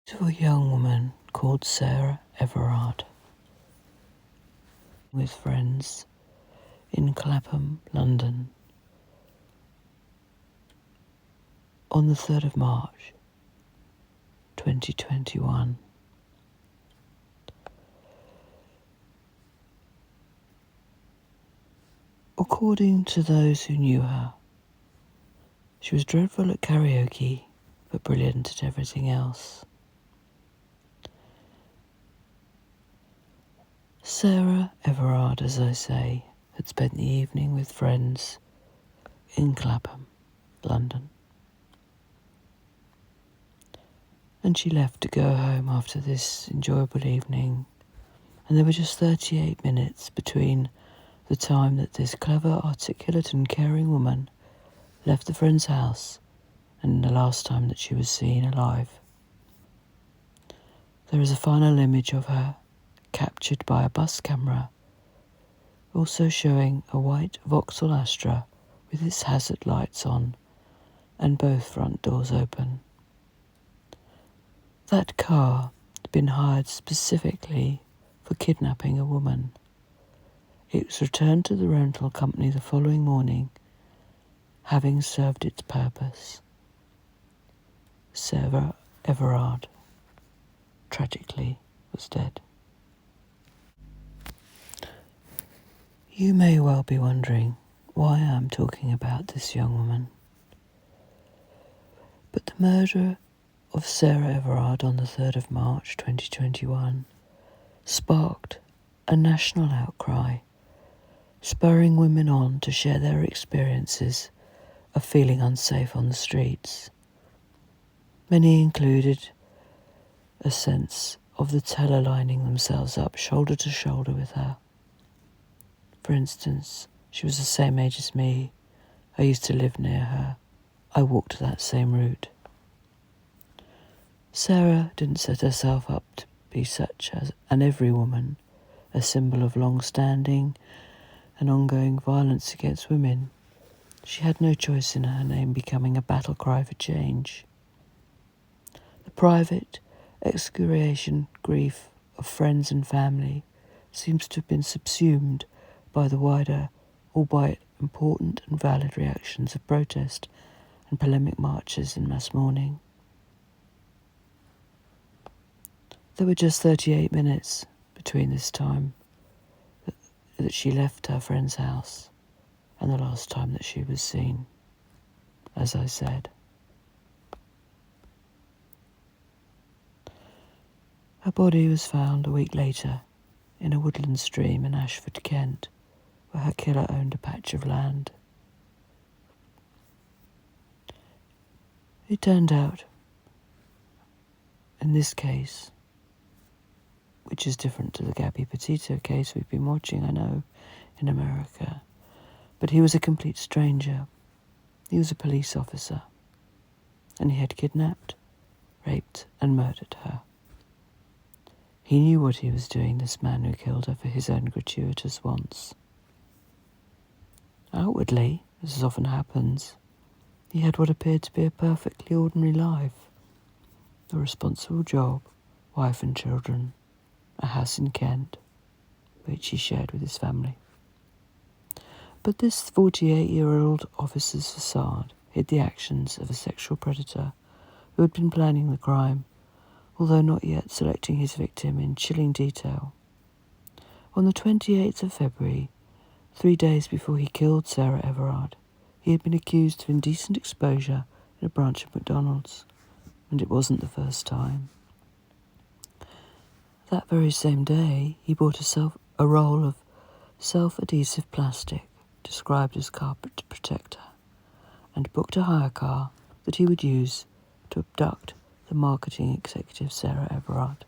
To a young woman called Sarah Everard, with friends in Clapham, London, on the 3rd of March 2021. According to those who knew her, she was dreadful at karaoke but brilliant at everything else. Sarah Everard, as I say, had spent the evening with friends in Clapham, London. And she left to go home after this enjoyable evening, and there were just 38 minutes between the time that this clever, articulate and caring woman left the friend's house and the last time that she was seen alive. There is a final image of her, captured by a bus camera, also showing a white Vauxhall Astra with its hazard lights on and both front doors open. That car had been hired specifically for kidnapping a woman. It was returned to the rental company the following morning, having served its purpose. Sarah Everard, tragically, was dead. You may well be wondering why I'm talking about this young woman. But the murder of Sarah Everard on the 3rd of March 2021 sparked a national outcry, spurring women on to share their experiences of feeling unsafe on the streets. Many included a sense of the teller lining themselves up shoulder to shoulder with her. For instance, she was the same age as me. I used to live near her. I walked that same route. Sarah didn't set herself up to be such as an every woman, a symbol of long-standing and ongoing violence against women. She had no choice in her name becoming a battle cry for change. The private excoriation grief of friends and family seems to have been subsumed by the wider, albeit important and valid reactions of protest and polemic marches and mass mourning. There were just 38 minutes between this time that she left her friend's house and the last time that she was seen, as I said. Her body was found a week later in a woodland stream in Ashford, Kent, where her killer owned a patch of land. It turned out, in this case, which is different to the Gabby Petito case we've been watching, I know, in America, but he was a complete stranger. He was a police officer, and he had kidnapped, raped and murdered her. He knew what he was doing, this man who killed her, for his own gratuitous wants. Outwardly, as often happens, he had what appeared to be a perfectly ordinary life. A responsible job, wife and children, a house in Kent, which he shared with his family. But this 48-year-old officer's facade hid the actions of a sexual predator who had been planning the crime, although not yet selecting his victim in chilling detail. On the 28th of February, 3 days before he killed Sarah Everard, he had been accused of indecent exposure in a branch of McDonald's, and it wasn't the first time. That very same day, he bought a roll of self-adhesive plastic, described as carpet protector, and booked a hire car that he would use to abduct the marketing executive Sarah Everard,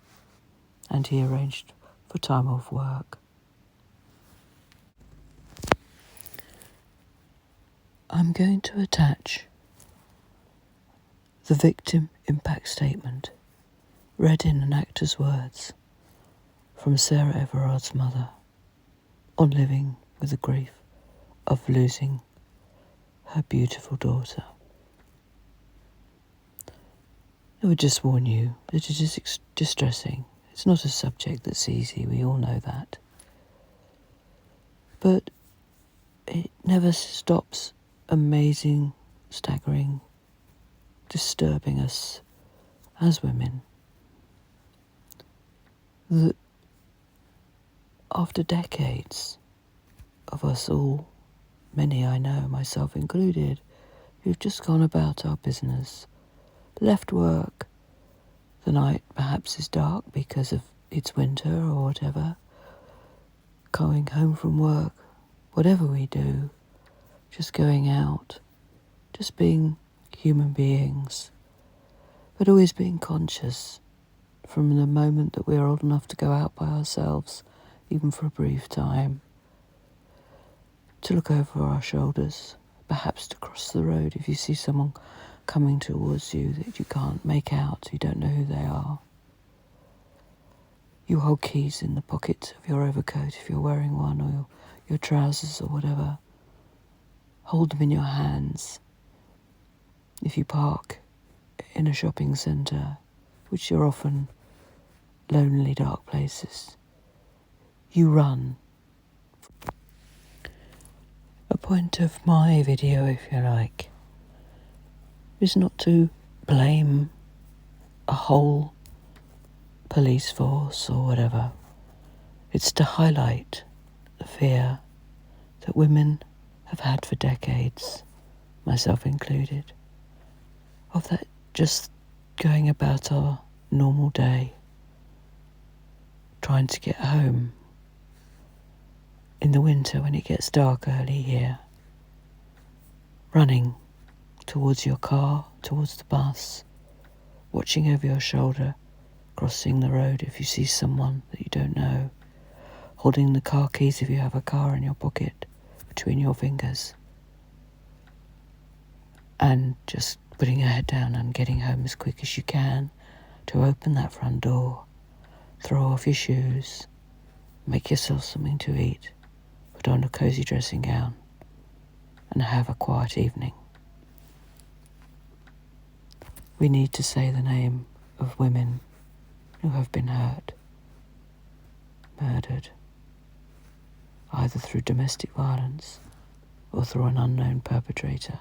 and he arranged for time off work. I'm going to attach the victim impact statement, read in an actor's words, from Sarah Everard's mother, on living with the grief of losing her beautiful daughter. I would just warn you that it is distressing. It's not a subject that's easy, we all know that. But it never stops amazing, staggering, disturbing us as women. That after decades of us all, many I know, myself included, who've just gone about our business, left work, the night perhaps is dark because of it's winter or whatever, going home from work, whatever we do, just going out, just being human beings, but always being conscious from the moment that we're old enough to go out by ourselves, even for a brief time, to look over our shoulders, perhaps to cross the road if you see someone coming towards you that you can't make out, you don't know who they are. You hold keys in the pocket of your overcoat if you're wearing one, or your trousers or whatever. Hold them in your hands. If you park in a shopping centre, which are often lonely, dark places, you run. A point of my video, if you like, is not to blame a whole police force or whatever. It's to highlight the fear that women have had for decades, myself included, of that just going about our normal day, trying to get home in the winter when it gets dark early here, running towards your car, towards the bus, watching over your shoulder, crossing the road if you see someone that you don't know, holding the car keys if you have a car in your pocket between your fingers, and just putting your head down and getting home as quick as you can to open that front door, throw off your shoes, make yourself something to eat, put on a cosy dressing gown, and have a quiet evening. We need to say the name of women who have been hurt, murdered, either through domestic violence or through an unknown perpetrator.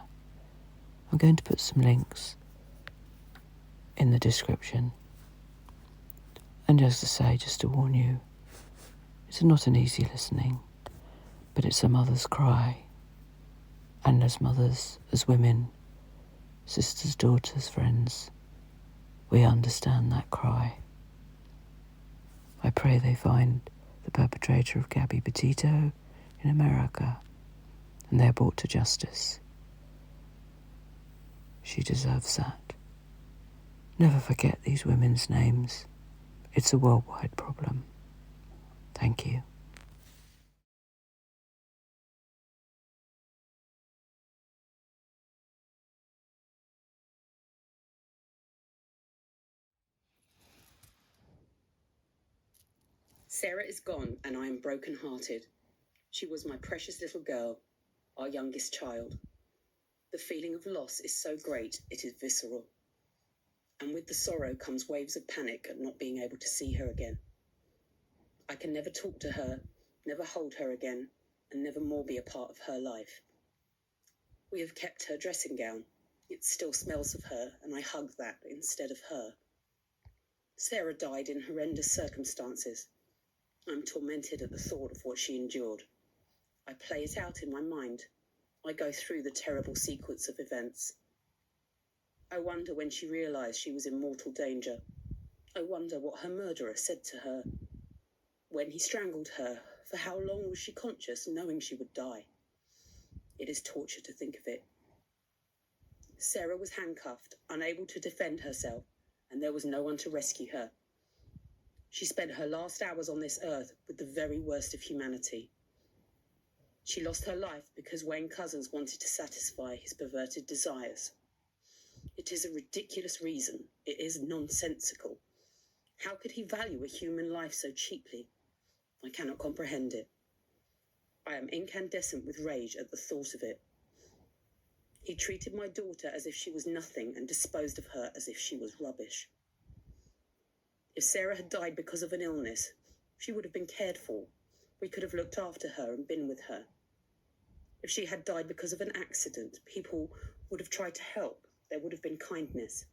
I'm going to put some links in the description. And just to say, just to warn you, it's not an easy listening, but it's a mother's cry. And as mothers, as women, sisters, daughters, friends, we understand that cry. I pray they find the perpetrator of Gabby Petito in America and they're brought to justice. She deserves that. Never forget these women's names. It's a worldwide problem. Thank you. Sarah is gone and I am broken-hearted. She was my precious little girl, our youngest child. The feeling of loss is so great it is visceral. And with the sorrow comes waves of panic at not being able to see her again. I can never talk to her, never hold her again, and never more be a part of her life. We have kept her dressing gown. It still smells of her, and I hug that instead of her. Sarah died in horrendous circumstances. I'm tormented at the thought of what she endured. I play it out in my mind. I go through the terrible sequence of events. I wonder when she realised she was in mortal danger. I wonder what her murderer said to her. When he strangled her, for how long was she conscious, knowing she would die? It is torture to think of it. Sarah was handcuffed, unable to defend herself, and there was no one to rescue her. She spent her last hours on this earth with the very worst of humanity. She lost her life because Wayne Couzens wanted to satisfy his perverted desires. It is a ridiculous reason. It is nonsensical. How could he value a human life so cheaply? I cannot comprehend it. I am incandescent with rage at the thought of it. He treated my daughter as if she was nothing and disposed of her as if she was rubbish. If Sarah had died because of an illness, she would have been cared for. We could have looked after her and been with her. If she had died because of an accident, people would have tried to help. There would have been kindness.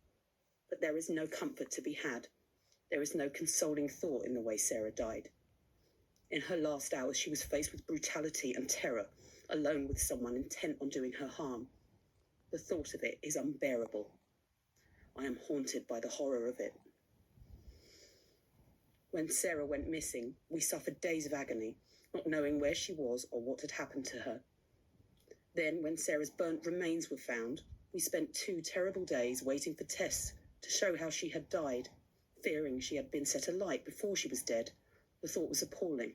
But there is no comfort to be had. There is no consoling thought in the way Sarah died. In her last hours, she was faced with brutality and terror, alone with someone intent on doing her harm. The thought of it is unbearable. I am haunted by the horror of it. When Sarah went missing, we suffered days of agony, not knowing where she was or what had happened to her. Then, when Sarah's burnt remains were found, we spent 2 terrible days waiting for tests to show how she had died, fearing she had been set alight before she was dead. The thought was appalling.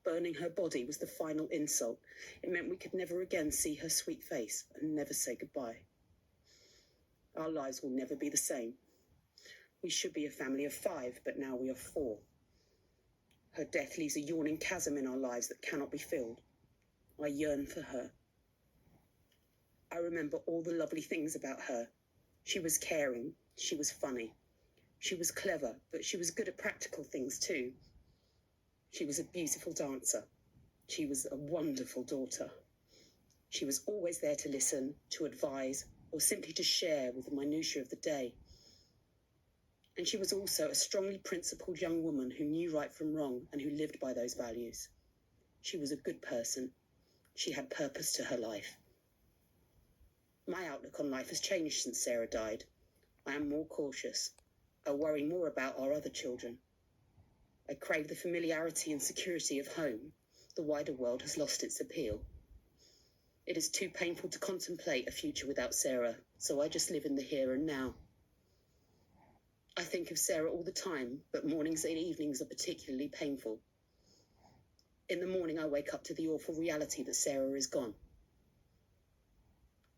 Burning her body was the final insult. It meant we could never again see her sweet face and never say goodbye. Our lives will never be the same. We should be a family of 5, but now we are 4. Her death leaves a yawning chasm in our lives that cannot be filled. I yearn for her. I remember all the lovely things about her. She was caring. She was funny. She was clever, but she was good at practical things too. She was a beautiful dancer. She was a wonderful daughter. She was always there to listen, to advise, or simply to share with the minutiae of the day. And she was also a strongly principled young woman who knew right from wrong and who lived by those values. She was a good person. She had purpose to her life. My outlook on life has changed since Sarah died. I am more cautious. I worry more about our other children. I crave the familiarity and security of home. The wider world has lost its appeal. It is too painful to contemplate a future without Sarah, so I just live in the here and now. I think of Sarah all the time, but mornings and evenings are particularly painful. In the morning, I wake up to the awful reality that Sarah is gone.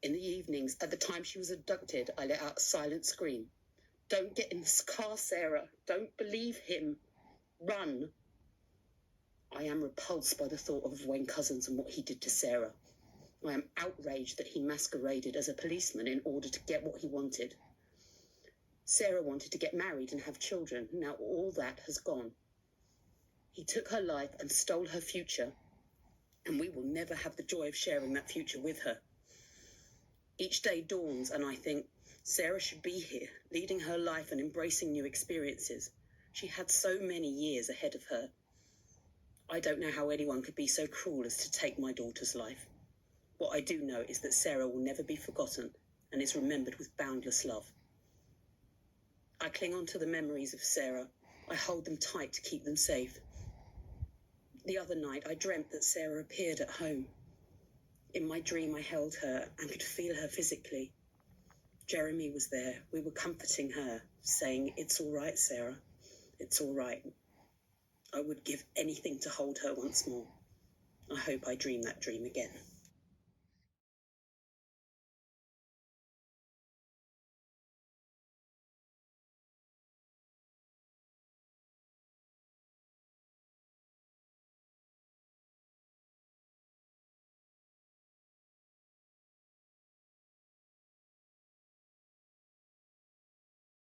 In the evenings, at the time she was abducted, I let out a silent scream. Don't get in this car, Sarah. Don't believe him. Run. I am repulsed by the thought of Wayne Couzens and what he did to Sarah. I am outraged that he masqueraded as a policeman in order to get what he wanted. Sarah wanted to get married and have children. Now all that has gone. He took her life and stole her future, and we will never have the joy of sharing that future with her. Each day dawns and I think, Sarah should be here, leading her life and embracing new experiences. She had so many years ahead of her. I don't know how anyone could be so cruel as to take my daughter's life. What I do know is that Sarah will never be forgotten and is remembered with boundless love. I cling on to the memories of Sarah. I hold them tight to keep them safe. The other night, I dreamt that Sarah appeared at home. In my dream, I held her and could feel her physically. Jeremy was there. We were comforting her, saying, "It's all right, Sarah. It's all right." I would give anything to hold her once more. I hope I dream that dream again.